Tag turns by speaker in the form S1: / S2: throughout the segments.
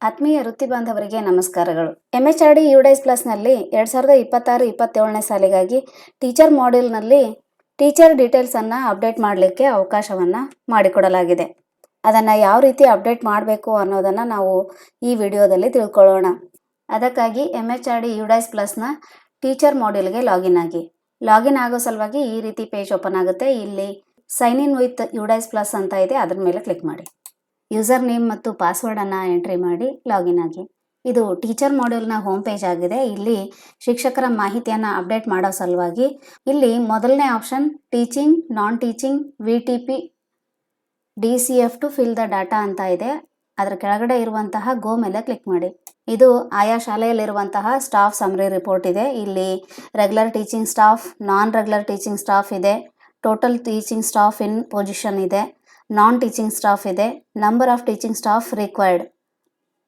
S1: ಆತ್ಮೀಯ ವೃತ್ತಿ ಬಾಂಧವರಿಗೆ ನಮಸ್ಕಾರಗಳು. MHRD UDICE ಪ್ಲಸ್ನಲ್ಲಿ 2026-27ನೇ ಸಾಲಿಗಾಗಿ ಟೀಚರ್ ಮಾಡ್ಯೂಲ್ನಲ್ಲಿ ಟೀಚರ್ ಡೀಟೇಲ್ಸನ್ನು ಅಪ್ಡೇಟ್ ಮಾಡಲಿಕ್ಕೆ ಅವಕಾಶವನ್ನು ಮಾಡಿಕೊಡಲಾಗಿದೆ. ಅದನ್ನು ಯಾವ ರೀತಿ ಅಪ್ಡೇಟ್ ಮಾಡಬೇಕು ಅನ್ನೋದನ್ನು ನಾವು ಈ ವಿಡಿಯೋದಲ್ಲಿ ತಿಳ್ಕೊಳ್ಳೋಣ. ಅದಕ್ಕಾಗಿ MHRD UDICE ಪ್ಲಸ್ನ ಟೀಚರ್ ಮಾಡ್ಯೂಲ್ಗೆ ಲಾಗಿನ್ ಆಗಿ. ಲಾಗಿನ್ ಆಗೋ ಸಲುವಾಗಿ ಈ ರೀತಿ ಪೇಜ್ ಓಪನ್ ಆಗುತ್ತೆ. ಇಲ್ಲಿ sign in with UDICE plus ಅಂತ ಇದೆ, ಅದರ ಮೇಲೆ ಕ್ಲಿಕ್ ಮಾಡಿ. ಯೂಸರ್ ನೇಮ್ ಮತ್ತು ಪಾಸ್ವರ್ಡನ್ನು ಎಂಟ್ರಿ ಮಾಡಿ ಲಾಗಿನ್ ಆಗಿ. ಇದು ಟೀಚರ್ ಮಾಡ್ಯೂಲ್ನ ಹೋಮ್ ಪೇಜ್ ಆಗಿದೆ. ಇಲ್ಲಿ ಶಿಕ್ಷಕರ ಮಾಹಿತಿಯನ್ನು ಅಪ್ಡೇಟ್ ಮಾಡೋ ಸಲುವಾಗಿ ಇಲ್ಲಿ ಮೊದಲನೇ option teaching, non teaching, VTP, DCF to fill the data ಅಂತ ಇದೆ. ಅದರ ಕೆಳಗಡೆ ಇರುವಂತಹ ಗೋ ಮೇಲೆ ಕ್ಲಿಕ್ ಮಾಡಿ. ಇದು ಆಯಾ ಶಾಲೆಯಲ್ಲಿರುವಂತಹ ಸ್ಟಾಫ್ ಸಮ್ಮರಿ ರಿಪೋರ್ಟ್ ಇದೆ. ಇಲ್ಲಿ ರೆಗ್ಯುಲರ್ ಟೀಚಿಂಗ್ ಸ್ಟಾಫ್, ನಾನ್ ರೆಗ್ಯುಲರ್ ಟೀಚಿಂಗ್ ಸ್ಟಾಫ್ ಇದೆ, ಟೋಟಲ್ ಟೀಚಿಂಗ್ ಸ್ಟಾಫ್ ಇನ್ ಪೊಸಿಷನ್ ಇದೆ, ನಾನ್ ಟೀಚಿಂಗ್ ಸ್ಟಾಫ್ ಇದೆ, number of teaching staff required.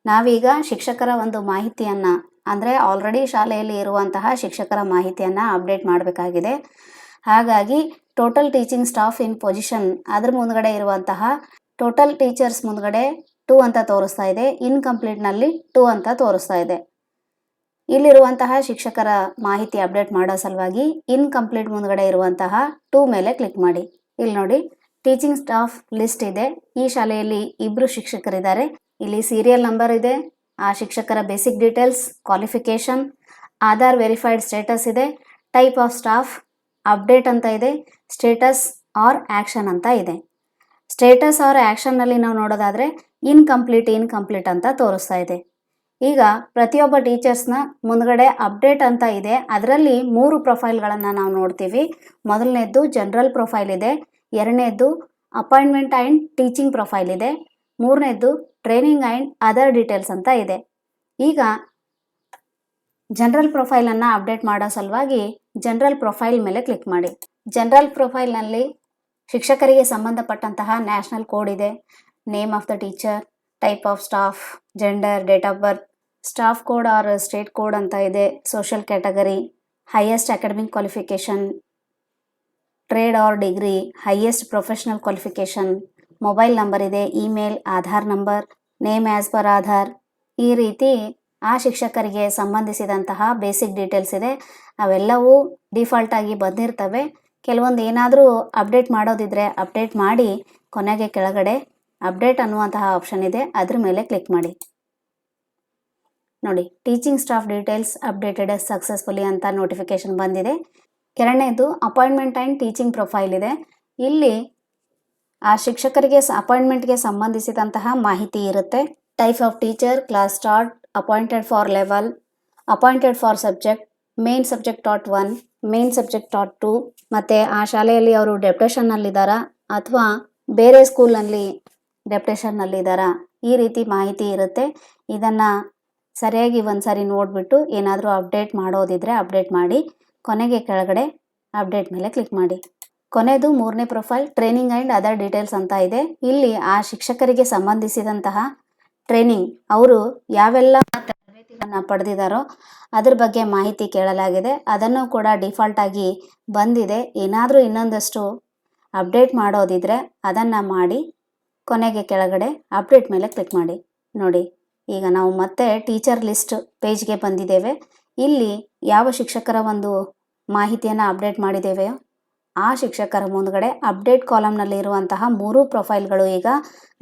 S1: ನಾವೀಗ ಶಿಕ್ಷಕರ ಒಂದು ಮಾಹಿತಿಯನ್ನು ಅಂದರೆ ಆಲ್ರೆಡಿ ಶಾಲೆಯಲ್ಲಿ ಇರುವಂತಹ ಶಿಕ್ಷಕರ ಮಾಹಿತಿಯನ್ನು ಅಪ್ಡೇಟ್ ಮಾಡಬೇಕಾಗಿದೆ. ಹಾಗಾಗಿ ಟೋಟಲ್ ಟೀಚಿಂಗ್ ಸ್ಟಾಫ್ ಇನ್ ಪೊಸಿಷನ್ ಅದ್ರ ಮುಂದ್ಗಡೆ ಇರುವಂತಹ ಟೋಟಲ್ ಟೀಚರ್ಸ್ ಮುಂದ್ಗಡೆ 2 ಅಂತ ತೋರಿಸ್ತಾ ಇದೆ, ಇನ್ಕಂಪ್ಲೀಟ್ನಲ್ಲಿ 2 ಅಂತ ತೋರಿಸ್ತಾ ಇದೆ. ಇಲ್ಲಿರುವಂತಹ ಶಿಕ್ಷಕರ ಮಾಹಿತಿ ಅಪ್ಡೇಟ್ ಮಾಡೋ ಸಲುವಾಗಿ ಇನ್ಕಂಪ್ಲೀಟ್ ಮುಂದ್ಗಡೆ ಇರುವಂತಹ 2 ಮೇಲೆ ಕ್ಲಿಕ್ ಮಾಡಿ. ಇಲ್ಲಿ ನೋಡಿ ಟೀಚಿಂಗ್ ಸ್ಟಾಫ್ ಲಿಸ್ಟ್ ಇದೆ. ಈ ಶಾಲೆಯಲ್ಲಿ 2 ಶಿಕ್ಷಕರಿದ್ದಾರೆ. ಇಲ್ಲಿ ಸೀರಿಯಲ್ ನಂಬರ್ ಇದೆ, ಆ ಶಿಕ್ಷಕರ basic details, qualification, Aadhaar verified status ಇದೆ, ಟೈಪ್ ಆಫ್ ಸ್ಟಾಫ್, ಅಪ್ಡೇಟ್ ಅಂತ ಇದೆ, ಸ್ಟೇಟಸ್ ಆರ್ ಆ್ಯಕ್ಷನ್ ಅಂತ ಇದೆ. ಸ್ಟೇಟಸ್ ಆರ್ ಆ್ಯಕ್ಷನ್ನಲ್ಲಿ ನಾವು ನೋಡೋದಾದರೆ ಇನ್ಕಂಪ್ಲೀಟ್ ಅಂತ ತೋರಿಸ್ತಾ ಇದೆ. ಈಗ ಪ್ರತಿಯೊಬ್ಬ ಟೀಚರ್ಸ್ನ ಮುಂದ್ಗಡೆ ಅಪ್ಡೇಟ್ ಅಂತ ಇದೆ. ಅದರಲ್ಲಿ 3 ಪ್ರೊಫೈಲ್ಗಳನ್ನು ನಾವು ನೋಡ್ತೀವಿ. ಮೊದಲನೇದ್ದು ಜನರಲ್ ಪ್ರೊಫೈಲ್ ಇದೆ, ಎರಡನೇದ್ದು ಅಪಾಯಿಂಟ್ಮೆಂಟ್ ಆ್ಯಂಡ್ ಟೀಚಿಂಗ್ ಪ್ರೊಫೈಲ್ ಇದೆ, ಮೂರನೇದ್ದು ಟ್ರೈನಿಂಗ್ ಆ್ಯಂಡ್ ಅದರ್ ಡೀಟೇಲ್ಸ್ ಅಂತ ಇದೆ. ಈಗ ಜನರಲ್ ಪ್ರೊಫೈಲನ್ನು ಅಪ್ಡೇಟ್ ಮಾಡೋ ಸಲುವಾಗಿ ಜನರಲ್ ಪ್ರೊಫೈಲ್ ಮೇಲೆ ಕ್ಲಿಕ್ ಮಾಡಿ. ಜನರಲ್ ಪ್ರೊಫೈಲ್ನಲ್ಲಿ ಶಿಕ್ಷಕರಿಗೆ ಸಂಬಂಧಪಟ್ಟಂತಹ ನ್ಯಾಷನಲ್ ಕೋಡ್ ಇದೆ, name of the teacher, type of staff, gender, date of birth, staff code or state code ಅಂತ ಇದೆ, social category, highest academic qualification, trade or degree, highest professional qualification, mobile number ಇದೆ, email, Aadhaar number, name as per Aadhaar. ಈ ರೀತಿ ಆ ಶಿಕ್ಷಕರಿಗೆ ಸಂಬಂಧಿಸಿದಂತಹ basic details ಇದೆ. ಅವೆಲ್ಲವೂ ಡಿಫಾಲ್ಟಾಗಿ ಬಂದಿರ್ತವೆ. ಕೆಲವೊಂದು ಏನಾದರೂ ಅಪ್ಡೇಟ್ ಮಾಡೋದಿದ್ರೆ ಅಪ್ಡೇಟ್ ಮಾಡಿ ಕೊನೆಗೆ ಕೆಳಗಡೆ ಅಪ್ಡೇಟ್ ಅನ್ನುವಂತಹ ಆಪ್ಷನ್ ಇದೆ, ಅದ್ರ ಮೇಲೆ ಕ್ಲಿಕ್ ಮಾಡಿ. ನೋಡಿ teaching staff details updated successfully ಅಂತ ನೋಟಿಫಿಕೇಶನ್ ಬಂದಿದೆ. ಎರಡನೇದು ಅಪಾಯಿಂಟ್ಮೆಂಟ್ ಆ್ಯಂಡ್ ಟೀಚಿಂಗ್ ಪ್ರೊಫೈಲ್ ಇದೆ. ಇಲ್ಲಿ ಆ ಶಿಕ್ಷಕರಿಗೆ ಅಪಾಯಿಂಟ್ಮೆಂಟ್ಗೆ ಸಂಬಂಧಿಸಿದಂತಹ ಮಾಹಿತಿ ಇರುತ್ತೆ. Type of teacher, class start, appointed for level, appointed for subject, main subject taught 1, main subject taught 2, ಮತ್ತು ಆ ಶಾಲೆಯಲ್ಲಿ ಅವರು ಡೆಪ್ಯುಟೇಷನ್ನಲ್ಲಿದ್ದಾರಾ ಅಥವಾ ಬೇರೆ ಸ್ಕೂಲ್ನಲ್ಲಿ ಡೆಪ್ಯುಟೇಷನ್ನಲ್ಲಿದ್ದಾರಾ, ಈ ರೀತಿ ಮಾಹಿತಿ ಇರುತ್ತೆ. ಇದನ್ನು ಸರಿಯಾಗಿ ಒಂದು ಸಾರಿ ನೋಡಿಬಿಟ್ಟು ಏನಾದರೂ ಅಪ್ಡೇಟ್ ಮಾಡೋದಿದ್ರೆ ಅಪ್ಡೇಟ್ ಮಾಡಿ ಕೊನೆಗೆ ಕೆಳಗಡೆ ಅಪ್ಡೇಟ್ ಮೇಲೆ ಕ್ಲಿಕ್ ಮಾಡಿ. ಕೊನೆಯದು 3ನೇ profile training and other details ಅಂತ ಇದೆ. ಇಲ್ಲಿ ಆ ಶಿಕ್ಷಕರಿಗೆ ಸಂಬಂಧಿಸಿದಂತಹ ಟ್ರೈನಿಂಗ್ ಅವರು ಯಾವೆಲ್ಲ ತರಬೇತಿಗಳನ್ನು ಪಡೆದಿದ್ದಾರೋ ಅದ್ರ ಬಗ್ಗೆ ಮಾಹಿತಿ ಕೇಳಲಾಗಿದೆ. ಅದನ್ನು ಕೂಡ ಡಿಫಾಲ್ಟ್ ಆಗಿ ಬಂದಿದೆ. ಏನಾದರೂ ಇನ್ನೊಂದಷ್ಟು ಅಪ್ಡೇಟ್ ಮಾಡೋದಿದ್ರೆ ಅದನ್ನು ಮಾಡಿ ಕೊನೆಗೆ ಕೆಳಗಡೆ ಅಪ್ಡೇಟ್ ಮೇಲೆ ಕ್ಲಿಕ್ ಮಾಡಿ. ನೋಡಿ ಈಗ ನಾವು ಮತ್ತೆ ಟೀಚರ್ ಲಿಸ್ಟ್ ಪೇಜ್ಗೆ ಬಂದಿದ್ದೇವೆ. ಇಲ್ಲಿ ಯಾವ ಶಿಕ್ಷಕರ ಒಂದು ಮಾಹಿತಿಯನ್ನು ಅಪ್ಡೇಟ್ ಮಾಡಿದ್ದೇವೆಯೋ ಆ ಶಿಕ್ಷಕರ ಮುಂದ್ಗಡೆ ಅಪ್ಡೇಟ್ ಕಾಲಮ್ನಲ್ಲಿ ಇರುವಂತಹ 3 ಪ್ರೊಫೈಲ್ಗಳು ಈಗ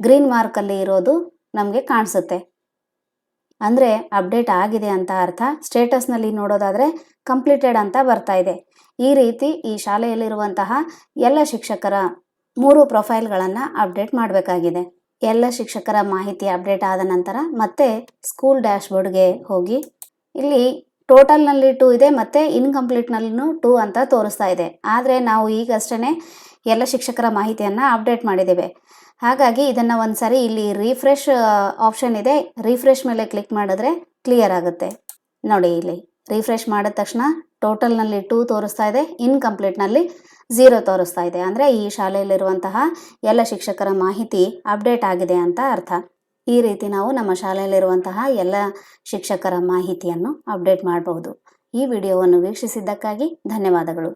S1: ಗ್ರೀನ್ ಮಾರ್ಕಲ್ಲಿ ಇರೋದು ನಮಗೆ ಕಾಣಿಸುತ್ತೆ. ಅಂದರೆ ಅಪ್ಡೇಟ್ ಆಗಿದೆ ಅಂತ ಅರ್ಥ. ಸ್ಟೇಟಸ್ನಲ್ಲಿ ನೋಡೋದಾದರೆ ಕಂಪ್ಲೀಟೆಡ್ ಅಂತ ಬರ್ತಾ ಇದೆ. ಈ ರೀತಿ ಈ ಶಾಲೆಯಲ್ಲಿರುವಂತಹ ಎಲ್ಲ ಶಿಕ್ಷಕರ 3 ಪ್ರೊಫೈಲ್ಗಳನ್ನು ಅಪ್ಡೇಟ್ ಮಾಡಬೇಕಾಗಿದೆ. ಎಲ್ಲ ಶಿಕ್ಷಕರ ಮಾಹಿತಿ ಅಪ್ಡೇಟ್ ಆದ ನಂತರ ಮತ್ತೆ ಸ್ಕೂಲ್ ಡ್ಯಾಶ್ಬೋರ್ಡ್ಗೆ ಹೋಗಿ ಇಲ್ಲಿ ಟೋಟಲ್ನಲ್ಲಿ 2 ಇದೆ ಮತ್ತು ಇನ್ಕಂಪ್ಲೀಟ್ನಲ್ಲೂ 2 ಅಂತ ತೋರಿಸ್ತಾ ಇದೆ. ಆದರೆ ನಾವು ಈಗಷ್ಟೇ ಎಲ್ಲ ಶಿಕ್ಷಕರ ಮಾಹಿತಿಯನ್ನು ಅಪ್ಡೇಟ್ ಮಾಡಿದ್ದೇವೆ. ಹಾಗಾಗಿ ಇದನ್ನು ಒಂದು ಸಾರಿ ಇಲ್ಲಿ ರಿಫ್ರೆಶ್ ಆಪ್ಷನ್ ಇದೆ, ರಿಫ್ರೆಶ್ ಮೇಲೆ ಕ್ಲಿಕ್ ಮಾಡಿದ್ರೆ ಕ್ಲಿಯರ್ ಆಗುತ್ತೆ. ನೋಡಿ ಇಲ್ಲಿ ರಿಫ್ರೆಶ್ ಮಾಡಿದ ತಕ್ಷಣ ಟೋಟಲ್ನಲ್ಲಿ 2 ತೋರಿಸ್ತಾ ಇದೆ, ಇನ್ಕಂಪ್ಲೀಟ್ನಲ್ಲಿ 0 ತೋರಿಸ್ತಾ ಇದೆ. ಅಂದರೆ ಈ ಶಾಲೆಯಲ್ಲಿರುವಂತಹ ಎಲ್ಲ ಶಿಕ್ಷಕರ ಮಾಹಿತಿ ಅಪ್ಡೇಟ್ ಆಗಿದೆ ಅಂತ ಅರ್ಥ. ಈ ರೀತಿ ನಾವು ನಮ್ಮ ಶಾಲೆಯಲ್ಲಿರುವಂತಹ ಎಲ್ಲ ಶಿಕ್ಷಕರ ಮಾಹಿತಿಯನ್ನು ಅಪ್ಡೇಟ್ ಮಾಡಬಹುದು. ಈ ವಿಡಿಯೋವನ್ನು ವೀಕ್ಷಿಸಿದ್ದಕ್ಕಾಗಿ ಧನ್ಯವಾದಗಳು.